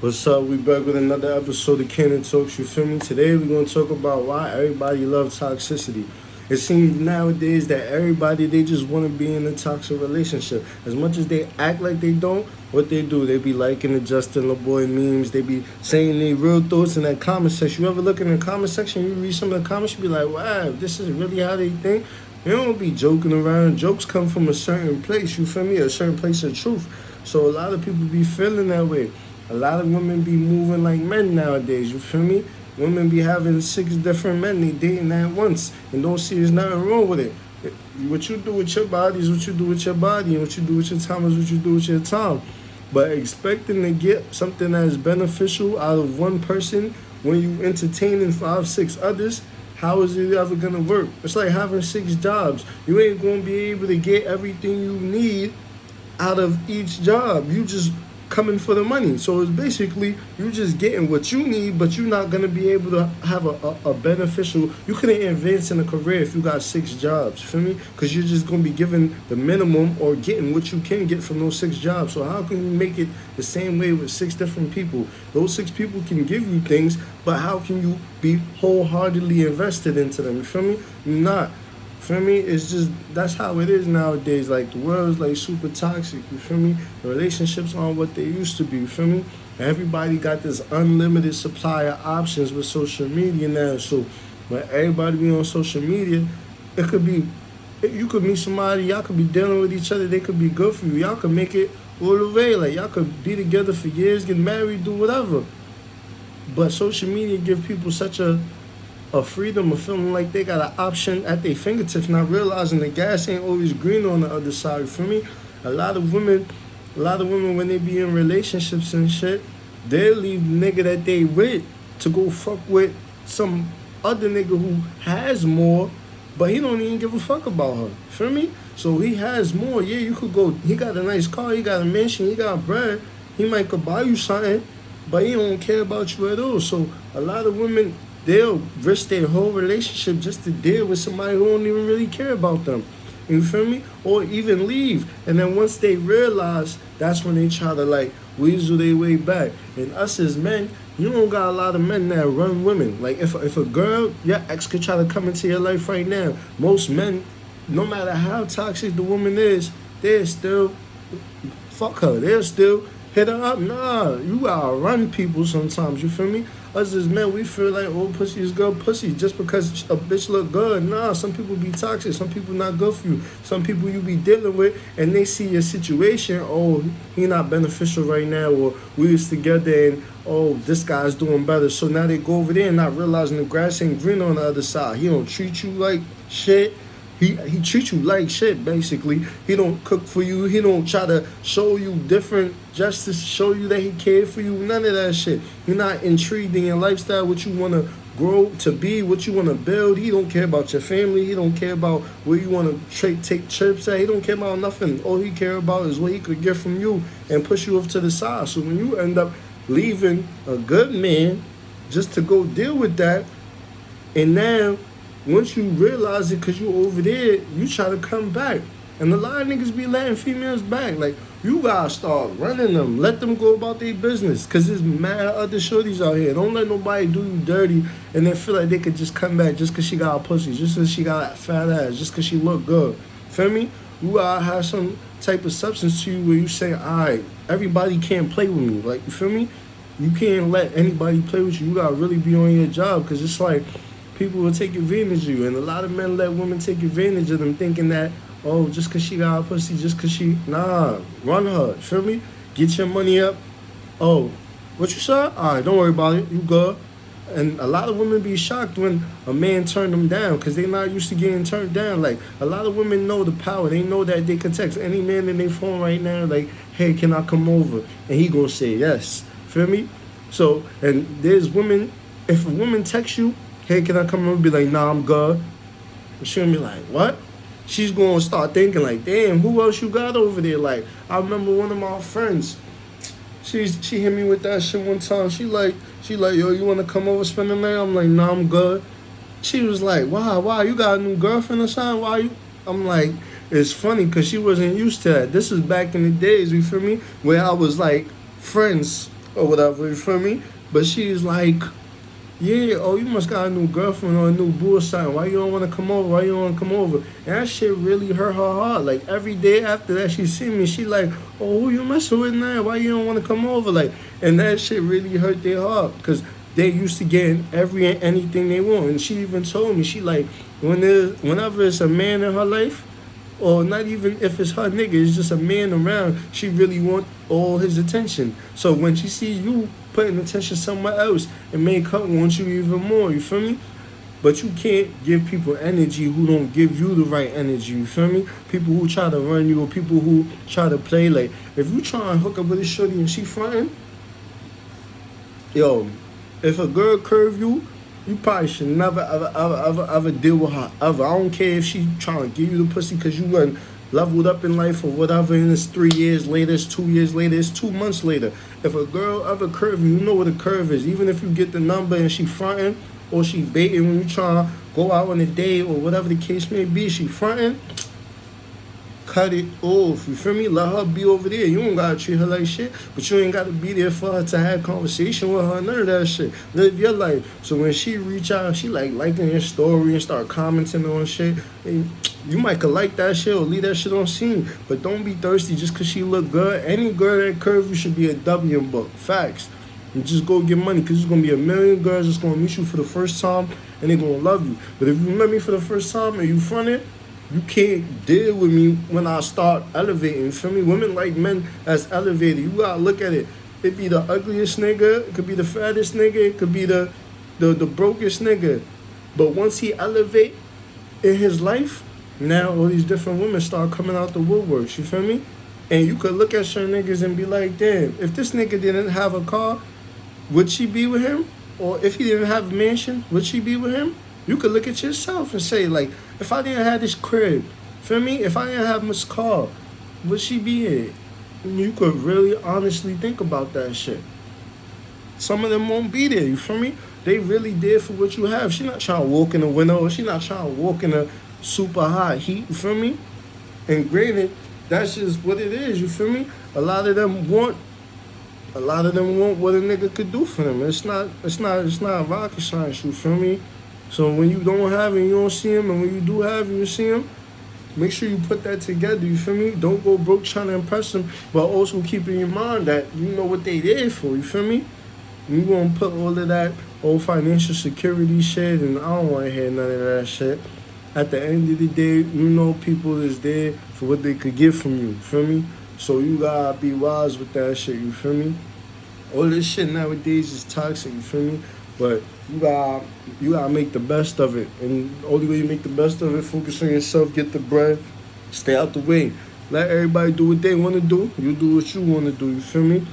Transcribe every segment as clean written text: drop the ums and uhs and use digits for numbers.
What's up? We back with another episode of Cannon Talks. You feel me? Today we're gonna talk about why everybody loves toxicity. It seems nowadays that everybody they just want to be in a toxic relationship. As much as they act like they don't, what they do, they be liking the Justin LeBoy memes. They be saying their real thoughts in that comment section. You ever look in the comment section, you read some of the comments, you be like, wow, this is really how they think. They don't be joking around. Jokes come from a certain place. You feel me? A certain place of truth. So a lot of people be feeling that way. A lot of women be moving like men nowadays, you feel me? Women be having 6 different men they dating at once and don't see there's nothing wrong with it. What you do with your body is what you do with your body, and what you do with your time is what you do with your time. But expecting to get something that is beneficial out of one person when you entertaining 5, 6 others, how is it ever gonna work? It's like having 6 jobs. You ain't gonna be able to get everything you need out of each job. You just coming for the money. So it's basically you just getting what you need, but you're not gonna be able to have a beneficial. You couldn't advance in a career if you got 6 jobs. Feel me? Because you're just gonna be given the minimum or getting what you can get from those 6 jobs. So how can you make it the same way with 6 different people? Those 6 people can give you things, but how can you be wholeheartedly invested into them? You feel me? You're not. Feel me? It's just that's how it is nowadays. Like the world is like super toxic. You feel me? The relationships aren't what they used to be. You feel me? Everybody got this unlimited supply of options with social media now. So when everybody be on social media, it could be you could meet somebody, y'all could be dealing with each other, they could be good for you. Y'all could make it all the way. Like y'all could be together for years, get married, do whatever. But social media give people such a freedom of feeling like they got an option at their fingertips, not realizing the gas ain't always green on the other side. You feel me? A lot of women, a lot of women when they be in relationships and shit, they leave the nigga that they with to go fuck with some other nigga who has more, but he don't even give a fuck about her. Feel me? So he has more. Yeah, you could go. He got a nice car. He got a mansion. He got bread. He might could buy you something, but he don't care about you at all. So a lot of women they'll risk their whole relationship just to deal with somebody who don't even really care about them. You feel me? Or even leave. And then once they realize, that's when they try to like weasel their way back. And us as men, you don't got a lot of men that run women. Like if a girl, your ex could try to come into your life right now, most men, no matter how toxic the woman is, they'll still fuck her. They'll still hit her up. Nah, you gotta run people sometimes. You feel me? Us as men, we feel like oh pussy is good pussy just because a bitch look good. Nah, some people be toxic. Some people not good for you. Some people you be dealing with and they see your situation. Oh, he not beneficial right now, or we was together and oh this guy's doing better. So now they go over there and not realizing the grass ain't green on the other side. He don't treat you like shit. He treats you like shit, basically. He don't cook for you. He don't try to show you different just to show you that he cared for you. None of that shit. You're not intrigued in your lifestyle, what you want to grow to be, what you want to build. He don't care about your family. He don't care about where you want to take trips at. He don't care about nothing. All he care about is what he could get from you and push you off to the side. So when you end up leaving a good man just to go deal with that, and now once you realize it because you over there, you try to come back. And a lot of niggas be letting females back. Like, you gotta start running them. Let them go about their business. Because there's mad other shorties out here. Don't let nobody do you dirty and then feel like they could just come back just because she got a pussy, just because she got a fat ass, just because she look good. Feel me? You gotta have some type of substance to you where you say, alright, everybody can't play with me. Like, you feel me? You can't let anybody play with you. You gotta really be on your job because it's like, people will take advantage of you, and a lot of men let women take advantage of them, thinking that oh, just cause she got a pussy, just cause she run her. Feel me? Get your money up. Oh, what you said? All right, don't worry about it. You good? And a lot of women be shocked when a man turn them down because they not used to getting turned down. Like a lot of women know the power. They know that they can text any man in their phone right now, like, hey, can I come over? And he gonna say yes. Feel me? So, and there's women. If a woman texts you, hey, can I come over? Be like, nah, I'm good. And she'll be like, what? She's going to start thinking like, damn, who else you got over there? Like, I remember one of my friends, she hit me with that shit one time. She like, yo, you want to come over spend the night? I'm like, nah, I'm good. She was like, why? You got a new girlfriend or something? Why you? I'm like, it's funny because she wasn't used to that. This is back in the days, you feel me? Where I was like friends or whatever, you feel me? But she's like, yeah, oh, you must got a new girlfriend or a new boo or something. Why you don't want to come over? Why you don't want to come over? And that shit really hurt her heart. Like, every day after that, she see me, she like, oh, who you messing with now? Why you don't want to come over? Like, and that shit really hurt their heart because they used to getting every and anything they want. And she even told me, she like, whenever it's a man in her life, or not even if it's her nigga, it's just a man around, she really want all his attention. So when she see you putting attention somewhere else, it make her want you even more, you feel me? But you can't give people energy who don't give you the right energy, you feel me? People who try to run you or people who try to play. Like, if you try and hook up with a shorty and she fronting, yo, if a girl curve you, you probably should never ever deal with her ever. I don't care if she trying to give you the pussy because you done leveled up in life or whatever, and it's 3 years later, it's 2 years later, it's 2 months later. If a girl ever curve you, you know what a curve is. Even if you get the number and she fronting or she baiting when you trying to go out on a date or whatever the case may be, she fronting, cut it off. You feel me? Let her be over there. You don't gotta treat her like shit, but you ain't gotta be there for her to have conversation with her. None of that shit. Live your life. So when she reach out, she like liking your story and start commenting on shit. And you might could like that shit or leave that shit on scene, but don't be thirsty just cause she look good. Any girl that curve you should be a W book. Facts. And just go get money because there's gonna be a million girls that's gonna meet you for the first time and they're gonna love you. But if you met me for the first time and you fronted, you can't deal with me when I start elevating. You feel me? Women like men as elevated. You gotta look at it. It be the ugliest nigga, it could be the fattest nigga, it could be the brokest nigga. But once he elevate in his life, now all these different women start coming out the woodworks. You feel me? And you could look at certain niggas and be like, damn, if this nigga didn't have a car, would she be with him? Or if he didn't have a mansion, would she be with him? You could look at yourself and say, like, if I didn't have this crib, feel me? If I didn't have this car, would she be here? You could really honestly think about that shit. Some of them won't be there, you feel me? They really there for what you have. She not trying to walk in the window, or she not trying to walk in a super hot heat, you feel me? And granted, that's just what it is, you feel me? A lot of them want what a nigga could do for them. It's not rocket science, you feel me? So when you don't have it, you don't see him, and when you do have it, you see him. Make sure you put that together, you feel me? Don't go broke trying to impress them, but also keep in your mind that you know what they there for, you feel me? You gonna put all of that old financial security shit, and I don't want to hear none of that shit. At the end of the day, you know people is there for what they could get from you feel me? So you gotta be wise with that shit, you feel me? All this shit nowadays is toxic, you feel me? But you gotta make the best of it. And the only way you make the best of it, focus on yourself, get the bread, stay out the way. Let everybody do what they wanna do. You do what you wanna do, you feel me?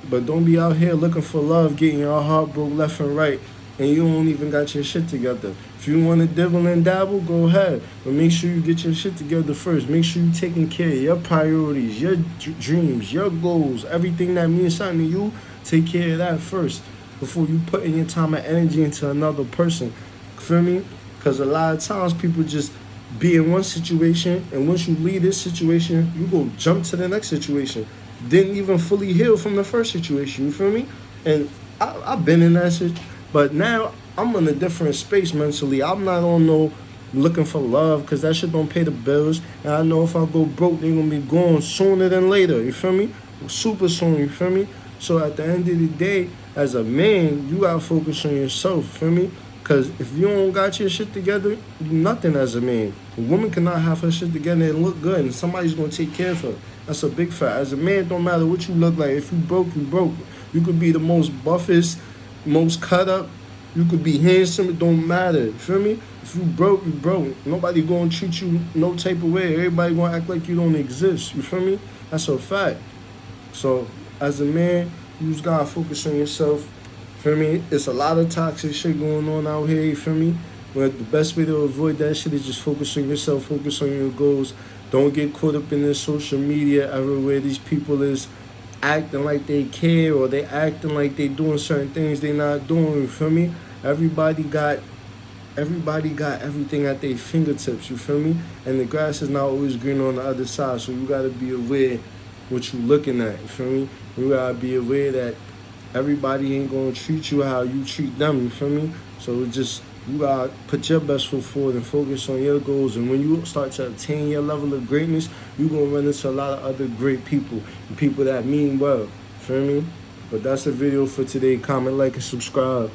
But don't be out here looking for love, getting your heart broke left and right, and you don't even got your shit together. If you wanna dibble and dabble, go ahead. But make sure you get your shit together first. Make sure you taking care of your priorities, your dreams, your goals, everything that means something to you. Take care of that first before you put in your time and energy into another person. Feel me? Because a lot of times people just be in one situation, and once you leave this situation, you go jump to the next situation. Didn't even fully heal from the first situation. You feel me? And I've been in that situation, but now I'm in a different space mentally. I'm not on no looking for love because that shit don't pay the bills. And I know if I go broke, they're gonna be gone sooner than later. You feel me? Super soon. You feel me? So at the end of the day, as a man, you gotta focus on yourself, feel me? Because if you don't got your shit together, you nothing as a man. A woman cannot have her shit together and look good, and somebody's gonna take care of her. That's a big fact. As a man, don't matter what you look like. If you broke, you broke. You could be the most buffest, most cut up. You could be handsome. It don't matter. You feel me? If you broke, you broke. Nobody gonna treat you no type of way. Everybody gonna act like you don't exist. You feel me? That's a fact. So as a man, you just gotta focus on yourself. Feel me? It's a lot of toxic shit going on out here, you feel me? But the best way to avoid that shit is just focus on yourself, focus on your goals. Don't get caught up in this social media everywhere these people is acting like they care, or they acting like they doing certain things they not doing, you feel me? Everybody got everything at their fingertips, you feel me? And the grass is not always green on the other side, so you gotta be aware what you looking at, you feel me? You gotta be aware that Everybody ain't gonna treat you how you treat them, you feel me? So it's just, you gotta put your best foot forward and focus on your goals. And when you start to attain your level of greatness, you gonna run into a lot of other great people and people that mean well. Feel me? But that's the video for today. Comment, like, and subscribe.